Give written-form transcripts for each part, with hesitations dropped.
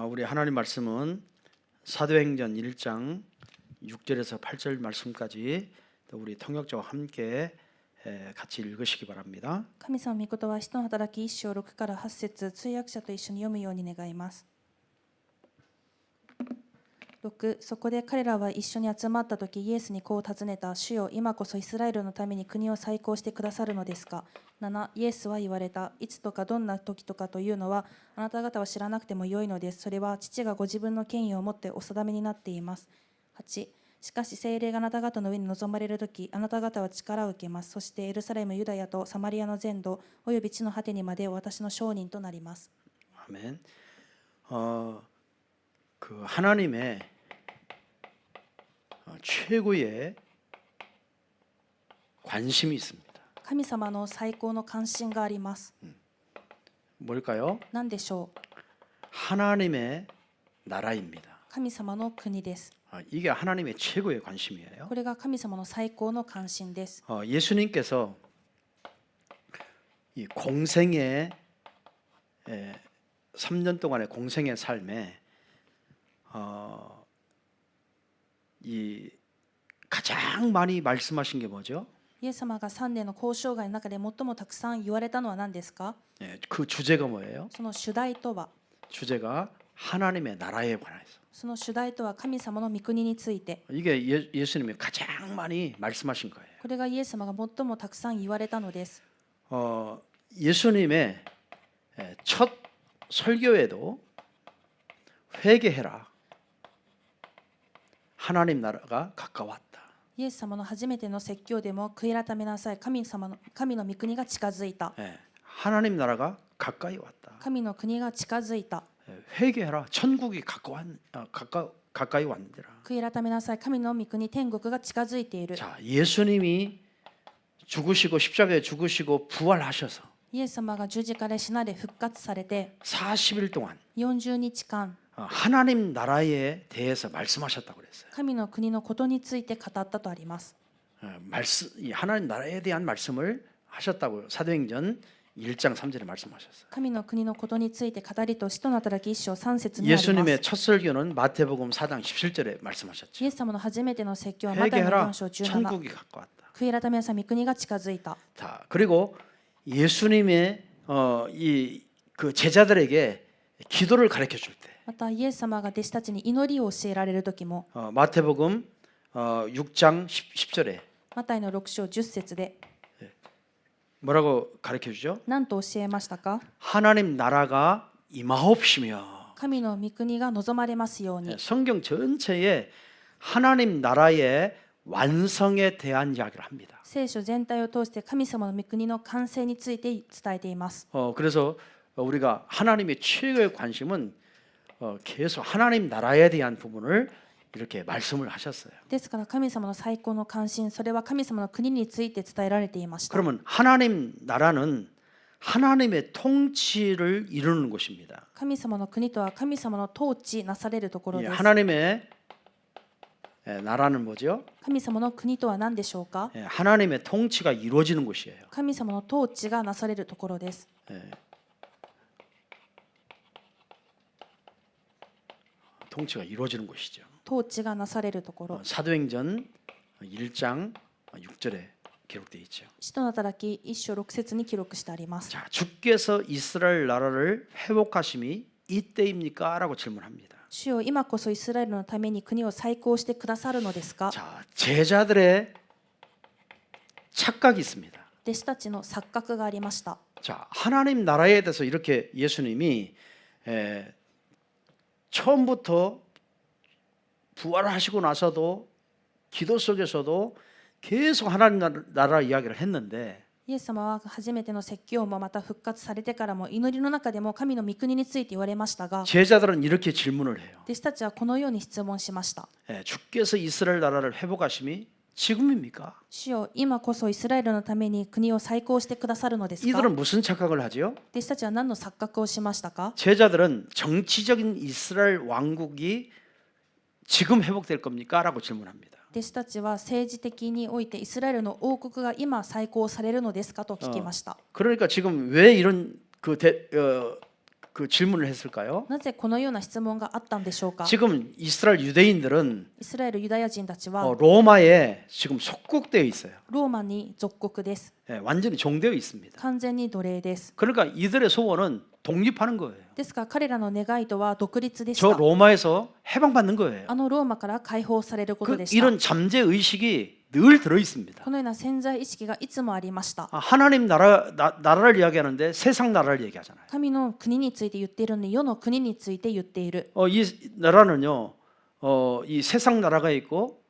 우리 하나님 말씀은 사도행전 1장 6절에서 8절 말씀까지 또 우리 통역자와 함께 같이 읽으시기 바랍니다. 神様の御言葉は使徒の働き1章6から8節、通訳者と一緒に読むように願います。6、そこで彼らは一緒に集まったとき、イエスにこう尋ねた。主よ、今こそイスラエルのために国を再興してくださるのですか。7、イエスは言われた。いつとかどんな時とかというのはあなた方は知らなくてもよいのです。それは父がご自分の権威を持ってお定めになっています。8、しかし聖霊があなた方の上に臨まれるとき、あなた方は力を受けます。そしてエルサレム、ユダヤとサマリアの全土、および地の果てにまで私の証人となります。 아멘. 그 하나님의 최고의 관심이 있습니다. 神様の最高の関心があります。 뭘까요? 何でしょう。 하나님의 나라입니다. 神様の国です。 이게 하나님의 최고의 관심이에요. これが神様の最高の関心です。 예수님께서 이 공생의 3년 동안의 공생의 삶에 이 가장 많이 말씀하신 게 뭐죠? イエス様が3年の交渉外の中で最もたくさん言われたのは何ですか。 그 주제가 뭐예요? その主題とは、 주제가 하나님의 나라에 관해서. その主題とは神様の御国について。 이게 예수님이 가장 많이 말씀하신 거예요. これがイエス様が最もたくさん言われたのです。 예수님의 첫 설교에도 회개해라. 하나님 나라가 가까웠다. イエス様の初めての説教でも、悔い改めなさい、神の御国が近づいた。 하나님 나라가 가까이 왔다. 神の国が近づいた。 회개해라. 천국이 가까이 왔느니라. 悔い改めなさい、神の御国、天国が近づいている。 자, 예수님이 죽으시고 십자가에 죽으시고 부활하셔서 イエス様が十字架で死なれ復活されて 40일 동안 40日間 하나님 나라에 대해서 말씀하셨다고 그랬어요. 神の国のことについて語ったとあります。 하나님 나라에 대한 말씀을 하셨다고 사도행전 1장 3절에 말씀하셨어요. 神の国のことについて語りと使徒の働き1章3節にあります。 예수님의 첫 설교는 마태복음 4장 17절에 말씀하셨죠. イエス様の初めての説教はマタイの 회개해라. 4章17。 천국이 가까웠다. 悔い改めなさい、御国が近づいた。 자, 그리고 예수님의 그 제자들에게 기도를 가르쳐 줄 때, またイエス様が弟子たちに祈りを教えられる時も、 마태복음 6장 10절에 マタイの6章10節で 뭐라고 가르쳐 주죠? 何と教えましたか。 하나님 나라가 임하옵시며. 神の御国が望まれますように。 성경 전체에 하나님 나라의 완성에 대한 이야기를 합니다. 聖書全体を通して神様の御国の完成について伝えています。 그래서 우리가 하나님의 최고의 관심은 계속 하나님 나라에 대한 부분을 이렇게 말씀을 하셨어요. ですから神様の最高の関心、それは神様の国について伝えられていました。 그러면 하나님 나라는 하나님의 통치를 이루는 곳입니다. 神様の国とは神様の統治なされるところです。 하나님의 나라는 뭐죠? 神様の国とは何でしょうか。 하나님의 통치가 이루어지는 곳이에요. 神様の統治がなされるところです。 통치가 이루어지는 곳이죠. 統治がなされるところ。 사도행전 1장 6절에 기록되어 있죠. 使徒の働き1章6節に記録してあります。 자, 주께서 이스라엘 나라를 회복하심이 이때입니까? 라고 질문합니다. 主よ、今こそイスラエルのために国を再興してくださるのですか。 자, 제자들의 착각이 있습니다. 弟子たちの錯覚がありました。 자, 하나님 나라에 대해서 이렇게 예수님이 처음부터 부활하시고 나서도 기도 속에서도 계속 하나님 나라 이야기를 했는데 イエス様は初めての説教もまた復活されてからも祈りの中でも神の御国について言われましたが、 제자들은 이렇게 질문을 해요. 弟子たちはこのように質問しました。 주께서 이스라엘 나라를 회복하심이 지금입니까? 主よ、今こそイスラエルのために国を再興してくださるのですか。 이들은 무슨 착각을 하죠? 弟子たちは何の錯覚をしましたか。 제자들은 정치적인 이스라엘 왕국이 지금 회복될 겁니까? 라고 질문합니다. 弟子たちは政治的においてイスラエルの王国が今再興されるのですかと聞きました。 그러니까 지금 왜 이런 그 그 질문을 했을까요? なぜこのような質問があったんでしょうか。 지금 이스라엘 유대인들은 イスラエルユダヤ人たちは 로마에 지금 속국되어 있어요. ローマに属国です。 예, 완전히 종되어 있습니다. 完全に奴隷です。 그러니까 이들의 소원은 독립하는 거예요. ですから彼らの願いとは独立でし 저 た。 로마에서 해방받는 거예요. あのローマから解放されることでした。 이런 잠재 의식이 늘 들어 있습니다. このような潜在意識がいつもありました。 하나님 나라를 이야기하는데 세상 나라를 얘기하잖아요. 神の国について言っているのに世の国について言っている。 이 나라는요, 이 세상 나라가 있고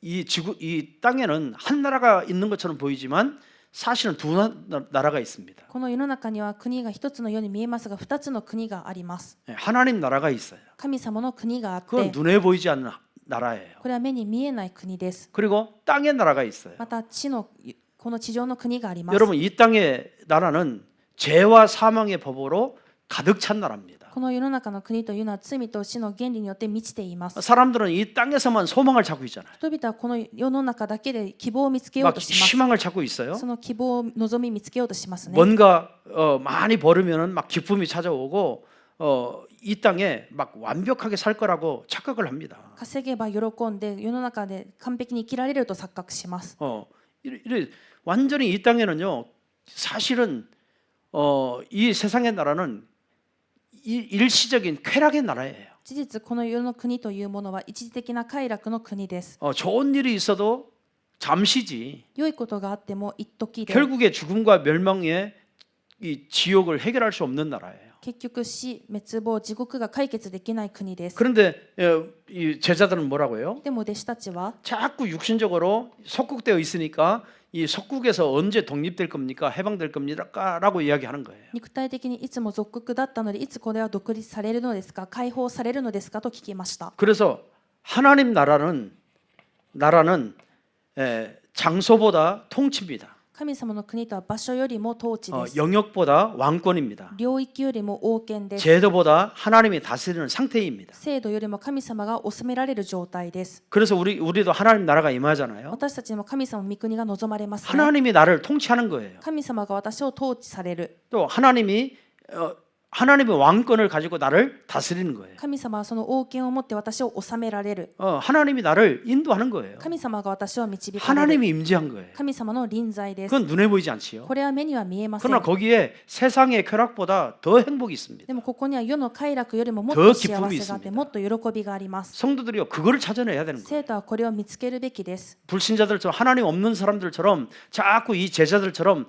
이 땅에는 한 나라가 있는 것처럼 보이지만 사실은 두 나라가 있습니다. この世の中には国が一つのように見えますが二つの国があります。 하나님 나라가 있어요. 神様の国があっ 그건 て、 눈에 보이지 않는 나라예요. これは目に見えない国です。 그리고 땅의 나라가 있어요. またこの地上の国があります。 여러분, 이 땅의 나라는 죄와 사망의 법으로 가득 찬 나라입니다. この世の中の国というのは罪と死の原理によって満ちています。 사람들은 이 땅에서만 소망을 찾고 있잖아요. 人々はこの世の中だけで希望を見つけよう 막 とします。 희망을 찾고 있어요. その希望を望み見つけようとしますね。 뭔가 많이 벌으면은 막 기쁨이 찾아오고 이 땅에 막 완벽하게 살 거라고 착각을 합니다. 稼げば喜んで世の中で完璧に生きられると錯覚します。 완전히 이 땅에는요, 사실은 이 세상의 나라는 일시적인 쾌락의 나라예요. 事実この世の国というものは一時的な快楽の国です。 좋은 일이 있어도 잠시지. 良いことがあっても一時で、 결국에 죽음과 멸망의 이 지옥을 해결할 수 없는 나라예요. 結局死、滅亡、地獄が解決できない国です。 그런데 이 제자들은 뭐라고요? でも弟子たちは 자꾸 육신적으로 속국되어 있으니까 이 속국에서 언제 독립될 겁니까? 해방될 겁니까? 라고 이야기하는 거예요. 肉体的にいつも属国だったのでいつこれは独立されるのですか、解放されるのですかと聞きました。 그래서 하나님 나라는 장소보다 통치입니다. 神様の国とは場所よりも統治です。 영역보다 왕권입니다. 領域よりも王権です。 제도보다 하나님이 다스리는 상태입니다. 制度よりも神様が治められる状態です。 그래서 우리도 하나님 나라가 임하잖아요. 私たちにも神様の御国が望まれますね。 하나님이 나를 통치하는 거예요. 神様が私を統治される。 또 하나님의 왕권을 가지고 나를 다스리는 거예요. 神様はその王権を持って私を治められる。 하나님이 나를 인도하는 거예요. 神様が私を導かれる。 하나님이 임재한 거예요. 神様の臨在です。 그건 눈에 보이지 않지요. これは目には見えません。 그러나 거기에 세상의 쾌락보다 더 행복이 있습니다. でもここには世の快楽よりももっ더と 기쁨이 幸せがあって 있습니다. もっと喜びがあります。 성도들이요, 그거를 찾아내야 되는 거예요. 生徒はこれを見つけるべきです。 불신자들처럼 하나님 없는 사람들처럼 자꾸 이 제자들처럼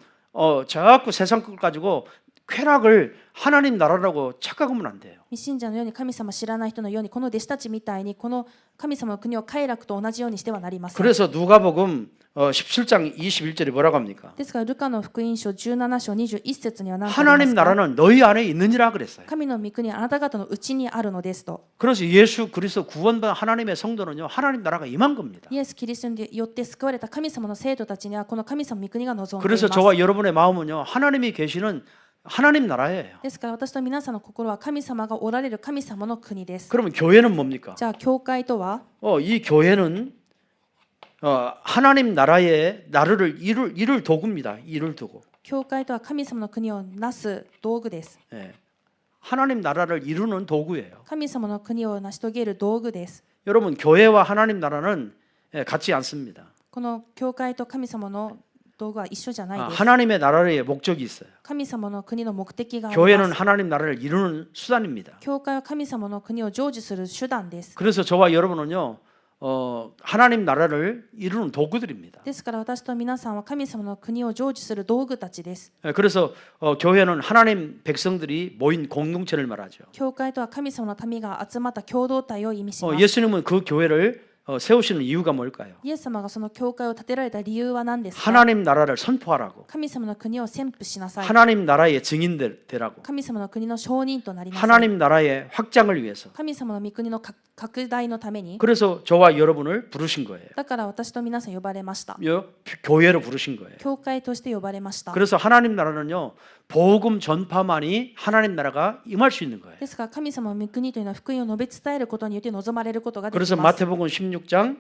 자꾸 세상 것 가지고 쾌락을 하나님 나라라고 착각하면 안 돼요. 未信者のように神様知らない人のようにこの弟子たちみたいにこの神様の国を快楽と同じようにしてはなりません。 그래서 누가복음 17장 21절이 뭐라고 합니까? ですからルカの福音書17章21節には何とあります 하나님 か？ 나라는 너희 안에 있느니라 그랬어요. 神の御国はあなた方のうちにあるのですと。 그래서 예수 그리스도 구원받은 하나님의 성도는요, 하나님 나라가 임한 겁니다. イエス・キリストによって救われた神様の生徒たちにはこの神様の御国が望んでいま 그래서 す。 저와 여러분의 마음은요, 하나님이 계시는 하나님 나라예요. ですから私と皆さんの心は神様がおられる神様の国です。 그러면 교회는 뭡니까? じゃあ教会とは 이 교회는 하나님 나라의 나라를 이룰 도구입니다. 이룰 도구. 教会とは神様の国をなす道具です。 예. 하나님 나라를 이루는 도구예요. 神様の国を成し遂げる道具です。 여러분, 교회와 하나님 나라는 같지 않습니다. この教会と神様の道具は一緒じゃないです。 하나님의 나라의 목적이 있어요. 神様の国の目的があり 교회는 ます。 하나님 나라를 이루는 수단입니다. 教会は神様の国を成就する手段です。 그래서 저와 여러분은요, 하나님 나라를 이루는 도구들입니다. ですから私と皆さんは神様の国を成就する道具たちです。 그래서 교회는 하나님 백성들이 모인 공동체를 말하죠. 教会とは神様の民が集まった共同体を意味します。 예수님은 그 교회를 세우시는 이유가 뭘까요? イエス様がその教会を建てられた理由は何ですか？ 하나님 나라를 선포하라고. 神様の国を宣布しなさい。 하나님 나라의 증인들 되라고. 神様の国の証人となりなさい。 하나님 나라의 확장을 위해서. 神様の御国の拡大のために。 그래서 저와 여러분을 부르신 거예요. だから私と皆さん呼ばれました。 교회로 부르신 거예요. 教会として呼ばれました。 그래서 하나님 나라는요, 복음 전파만이 하나님 나라가 임할 수 있는 거예요. ですから神様の御国というのは福音を述べ伝えることによって望まれることができ 그래서 ます。 마태복음 16장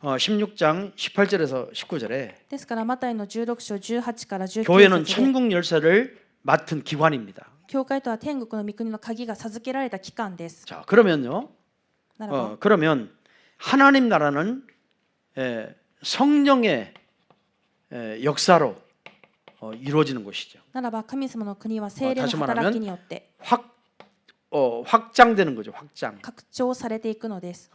18절에서 19절에 ですからマタイの16章18から19 교회는 節で 천국 열쇠를 맡은 기관입니다. 教会とは天国の御国の鍵が授けられた機関です。 자, 그러면요. ならば、 그러면 하나님 나라는 성령의 역사로 이루어지는 것이죠. ならば神様の国は聖霊の 다시 働きによって 확장되는 거죠. 확장. 拡張されていくのです。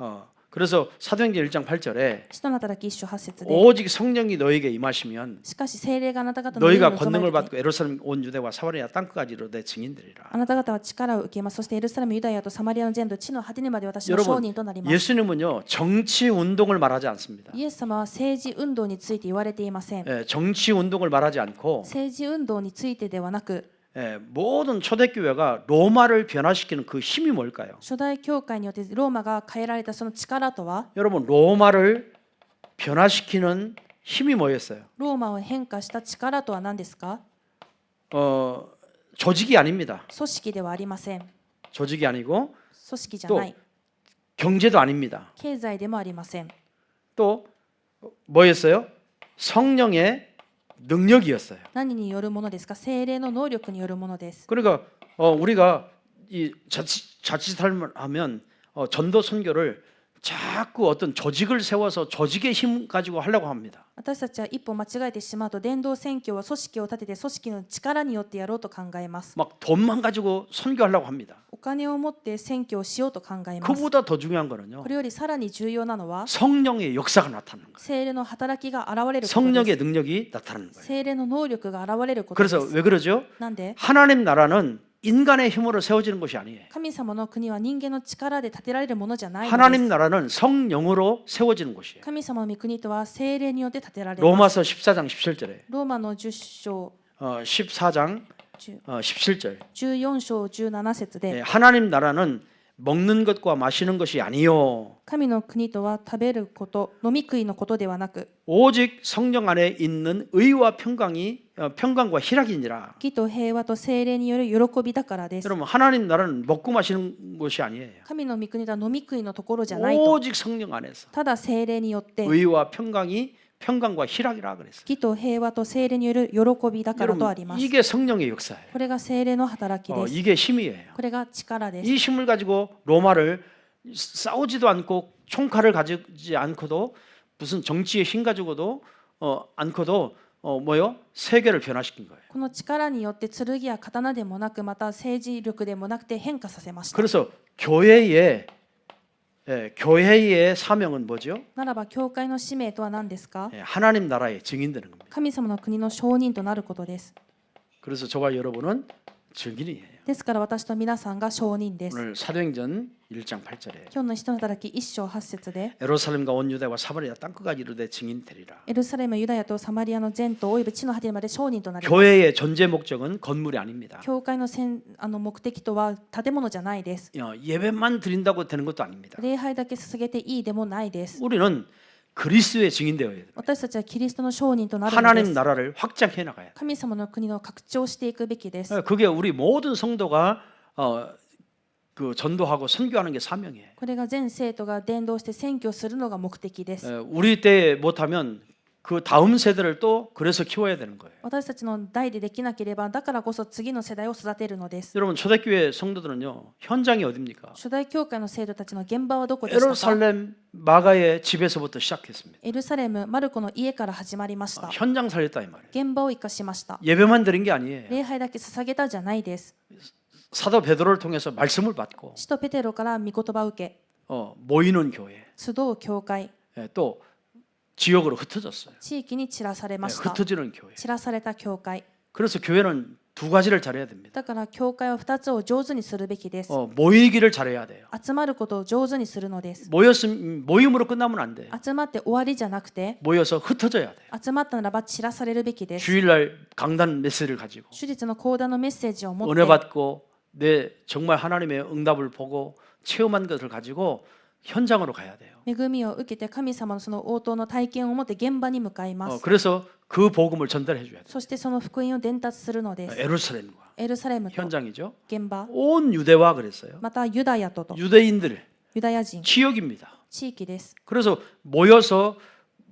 그래서 사도행전 1장 8절에 使徒の働き1章8節で、 오직 성령이 너에게 임하시면 しかし聖霊があなた方の上に 너희가 臨ま 권능을 れて、 받고 예루살렘 온 유대와 사마리아 땅끝까지로 내 증인들이라. あなた方は力を受けます。そしてエルサレム、ユダヤとサマリアの全土、地の果てにまで私の証 여러분 人となります。 예수님은요 정치 운동을 말하지 않습니다. イエス様は政治運動について言われていません。 정치 운동을 말하지 않고 政治運動についてではなく、 모든 초대교회가 로마를 변화시키는 그 힘이 뭘까요? 初代教会によってローマが変えられたその力とは、 여러분 로마를 변화시키는 힘이 뭐였어요? ローマを変化した力とは何ですか？ 조직이 아닙니다. 組織ではありません。 조직이 아니고 組織じゃない。 경제도 아닙니다. 経済でもありません。 또 뭐였어요? 성령의 능력이었어요. 何によるものですか？聖霊の能力によるものです。 그러니까 우리가 이 자칫하면 하면 전도 선교를 자꾸 어떤 조직을 세워서 조직의 힘 가지고 하려고 합니다. 私たちは一歩間違えてしまうと、伝道宣教は組織を立てて組織の力によってやろうと考えます。 막 돈만 가지고 선교하려고 합니다. お金を持って宣教をしようと考えます。 그보다 더 중요한 거는요. これよりさらに重要なのは、 성령의 역사가 나타나는 거예요. 聖霊の働きが現れることで 성령의 す。 능력이 나타나는 거예요. 聖霊の能力が現れることで 그래서 す。 왜 그러죠? なんで 하나님 나라는 인간의 힘으로 세워지는 것이 아니에요. 神様の国は人間の力で建てられるものじゃないので 하나님 す。 나라는 성령으로 세워지는 것이에요. 神様の御国とは聖霊によって建てられます。 로마서 14장 17절에 ローマの10章 14장 17절 14章17節で、 하나님 나라는 먹는 것과 마시는 것이 아니요 神の国とは食べること、飲み食いのことではなく、 오직 성령 안에 있는 의와 평강과 희락이니라. 義と平和と聖霊による喜びだからです。 여러분 하나님 나라는 먹고 마시는 것이 아니에요. 神の御国とは飲み食いのところじゃないと、 오직 성령 안에서 ただ聖霊によって 의와 평강과 희락이라 그랬어요. 義と平和と聖霊による喜びだからとあり 여러분 ます。 이게 성령의 역사예요. これが聖霊の働きです。 이게 힘이에요. これが力です。 이 힘을 가지고 로마를 싸우지도 않고 총칼을 가지지 않고도 무슨 정치의 힘 가지고도 않고도 뭐요? 세계를 변화시킨 거예요. この力によって剣や刀でもなく、また政治力でもなくて変化させました。 그래서 교회의 사명은 뭐죠? ならば教会の使命とは何ですか？ 하나님 나라의 증인되는 겁니다. 神様の国の証人となることです。 그래서 저와 여러분은 증인이에요. ですから私と皆さんが証人です。 오늘 사도행전 1장 8절에 今日の使徒の働き1章8節で、 예루살렘과 온 유대와 사마리아 땅끝까지 이르되 증인 되리라. エルサレム、ユダヤとサマリアの全土および地の果てまで証人となります。 교회의 존재 목적은 건물이 아닙니다. 教会の目的とは建物じゃないです。 예배만 드린다고 되는 것도 아닙니다. 礼拝だけ捧げていいでもないです。 우리는 그리스도의 증인되어야 돼요. 私たちはキリストの証人となるので 하나님 す。 나라를 확장해 나가야 돼요. 神様の国の拡張していくべきです。 그게 우리 모든 성도가 그 전도하고 선교하는 게 사명이에요. これが全生徒が伝道して宣教するのが目的です。 우리 때 못하면 그 다음 세대를 또 그래서 키워야 되는 거예요. 私たちの代でできなければ、だからこそ次の世代を育てるのです。 여러분 초대교회 성도들은요 현장이 어딥니까? 初代教会の生徒たちの現場はどこでしたか？ 예루살렘 마가의 집에서부터 시작했습니다. エルサレム、マルコの家から始まりました。 현장 살렸다 이 말이에요. 現場を生かしました。 예배만 드린 게 아니에요. 礼拝だけ捧げたじゃないです。 사도 베드로를 통해서 말씀을 받고 使徒ペテロから御言葉を受け、 모이는 교회 集う教会、 또 지역으로 흩어졌어요. 地域に散らされました。 흩어지는 교회. 散らされた教会。 그래서 교회는 두 가지를 잘해야 됩니다. だから教会は2つを上手にするべきです。 모이기를 잘해야 돼요. 集まることを上手にするのです。 모임으로 끝나면 안 돼요. 集まって終わりじゃなくて、 모여서 흩어져야 돼요. 集まったならば散らされるべきです。 주일날 강단 메시지를 가지고 主日の講談のメッセージを持っ 은혜 て、 받고 내 정말 하나님의 응답을 보고 체험한 것을 가지고 현장으로 가야 돼요. 恵みを受けて神様のその応答の体験を持って現場に向かいます。 그래서 그 복음을 전달해 줘야 돼요. そしてその福音を伝達するのです。 예루살렘과 エルサレムと 현장이죠. 現場、 온 유대와 그랬어요. またユダヤと 유대인들 ユダヤ人、 지역입니다. 地域です。 그래서 모여서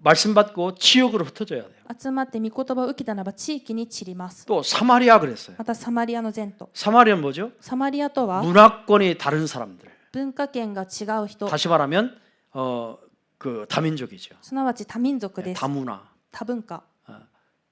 말씀 받고 지역으로 흩어져야 돼요. 集まって御言葉を受けたならば地域に散ります。 또 사마리아 그랬어요. またサマリアの前途。 사마리아는 뭐죠? サマリアとは 문화권이 다른 사람들. 文化圏が違う人、 다시 말하면 그 다민족이죠. すなわち多民族です。 다문화. 多文化。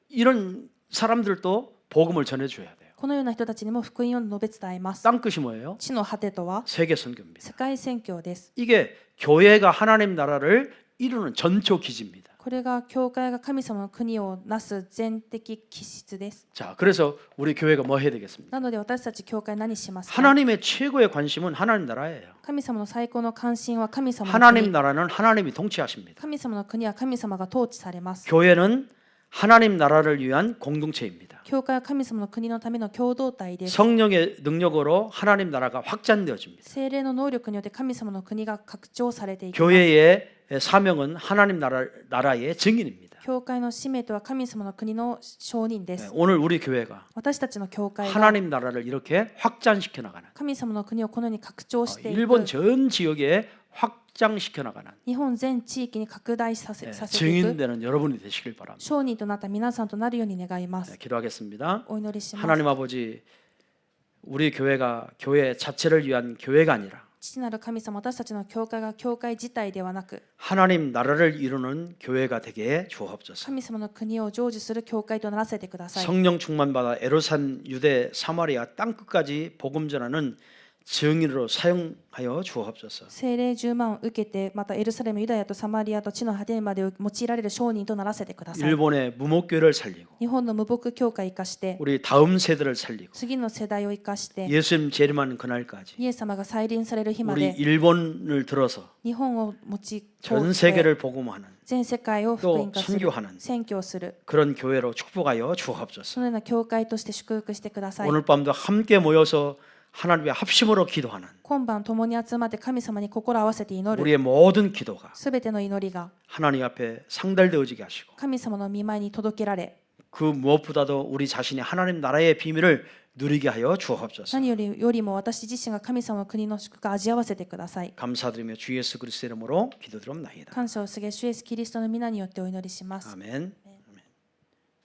이런 사람들도 복음을 전해줘야 돼요. このような人たちにも福音を述べ伝えます。 땅끝이 뭐예요? 地の果てとは 세계 선교입니다. 世界宣教です。 이게 교회가 하나님 나라를 이루는 전초 기지입니다. これが教会が神様の国をなす全的気質です。 자, 그래서 우리 교회가 뭐 해야 되겠습니까? なので私たち教会何しますか？ 하나님의 최고의 관심은 하나님 나라예요. 神様の最高の関心は神様の 하나님 国。 나라는 하나님이 통치하십니다. 神様の国は神様が統治されます。 교회는 하나님 나라를 위한 공동체입니다. 教会は神様の国のための共同体です。 성령의 능력으로 하나님 나라가 확장되어집니다. 聖霊の能力によって神様の国が拡張されていきます。 교회의 사명은 하나님 나라의 증인입니다. 教会の使命とは神様の国の証人です。 오늘 우리 교회가 私たちの教会が 하나님 나라를 이렇게 확장시켜 나가는 神様の国をこのように拡張してい 일본 く 전 지역에 확장시켜 나가는 日本全地域に拡大させていく 증인되는 여러분이 되시길 바랍니다. 証人となった皆さんとなるように願います。 기도하겠습니다. お祈りします。 하나님 아버지, 우리 교회가 교회 자체를 위한 교회가 아니라 父なる神様、私たちの教会が教会自体ではなく 하나님 나라를 이루는 교회가 되게 주옵소서. 神様の国を成就する教会とならせてください。 성령 충만받아 에로산 유대 사마리아 땅 끝까지 복음 전하는 증인으로 사용하여 주옵소서. 聖霊10万を受けて、またエルサレム、ユダヤとサマリアと地の果てまで用いられる証人とならせてください。 일본의 무목교회를 살리고 日本の無牧教会を生かして、 우리 다음 세대를 살리고 次の世代を生かして、 예수님 재림하는 그날까지 イエス様が再臨される日ま 우리 で 일본을 들어서 日本を持ち 전 세계를 복음하는 全世界を福音化する 또 선교하는 宣教する 그런 교회로 축복하여 주옵소서. そのような教会として祝福してください。 오늘 밤도 함께 모여서 하나님의 합심으로 기도하는 今晩共に集まって神様に心を合わせて祈る 우리의 모든 기도가 すべての祈りが 하나님 앞에 상달되어지게 하시고 神様の御前に届けられ 그 무엇보다도 우리 자신이 하나님 나라의 비밀을 누리게 하여 주옵소서. 何よりも私自身が神様の国の祝福を味わわせてください。 감사드리며 주 예수 그리스도의 이름으로 기도드립니다. 感謝を告げ主イエスキリストの皆によってお祈りします。 아멘.